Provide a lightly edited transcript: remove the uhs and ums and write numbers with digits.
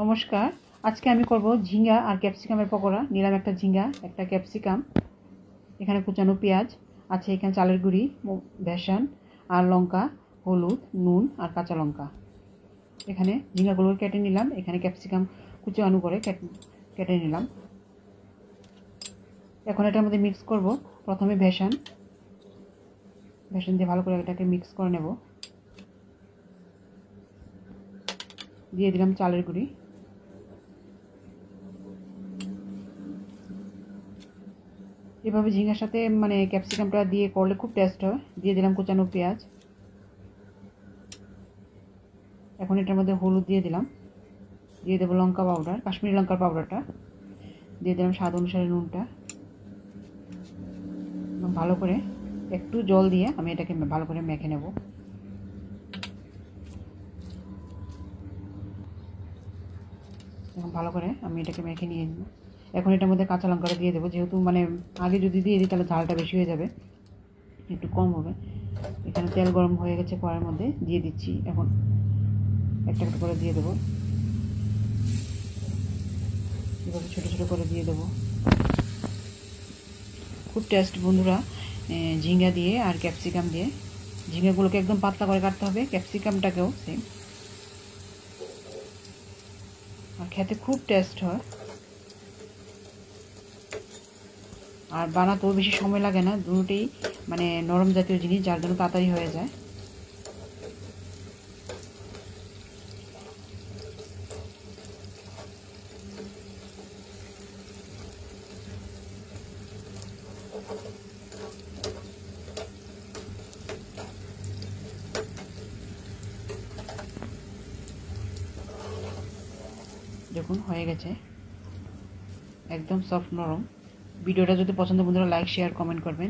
নমস্কার। আজকে আমি করব ঝিঙ্গা আর ক্যাপসিকামের পকোড়া। নিলাম একটা ঝিঙ্গা, একটা ক্যাপসিকাম, এখানে কুচানো পেঁয়াজ আছে, এখানে চালের গুঁড়ি, বেসন আর লঙ্কা, হলুদ, নুন আর কাঁচা লঙ্কা। এখানে ঝিঙ্গাগুলো কেটে নিলাম, এখানে ক্যাপসিকাম কুচানো করে কেটে নিলাম। এখন এটার মধ্যে মিক্স করব। প্রথমে বেসন দিয়ে ভালো করে এটাকে মিক্স করে নেব। দিয়ে দিলাম চালের গুঁড়ি, এভাবে ঝিঙ্গার সাথে ক্যাপসিকামটা দিয়ে করলে খুব টেস্ট হয়। দিয়ে দিলাম কুচানো পেঁয়াজ। এখন এটার মধ্যে হলুদ দিয়ে দিলাম, দিয়ে দেবো লঙ্কা পাউডার, কাশ্মীরি লঙ্কার পাউডারটা, দিয়ে দিলাম স্বাদ অনুসারে নুনটা। ভালো করে একটু জল দিয়ে আমি এটাকে ভালো করে মেখে নেব। এখন ভালো করে আমি এটাকে মেখে নিয়ে নেব। এখন এটার মধ্যে কাঁচা লঙ্কাটা দিয়ে দেবো, যেহেতু আগে যদি দিয়ে দিই তাহলে ঝালটা বেশি হয়ে যাবে, একটু কম হবে। এখানে তেল গরম হয়ে গেছে, কড়াইয়ের মধ্যে দিয়ে দিচ্ছি। এখন একটা একটা করে দিয়ে দেবো, এভাবে ছোটো ছোটো করে দিয়ে দেবো। খুব টেস্ট বন্ধুরা ঝিঙ্গা দিয়ে আর ক্যাপসিকাম দিয়ে। ঝিঙ্গাগুলোকে একদম পাতলা করে কাটতে হবে, ক্যাপসিকামটাকেও সেম, আর খেতে খুব টেস্ট হয়। আর বানাতেও বেশি সময় লাগে না, দুটোই নরম জাতীয় জিনিস, যার জন্য তাড়াতাড়ি হয়ে যায়। দেখুন হয়ে গেছে, একদম সফট নরম। ভিডিওটা যদি পছন্দ বন্ধুরা লাইক শেয়ার কমেন্ট করবেন।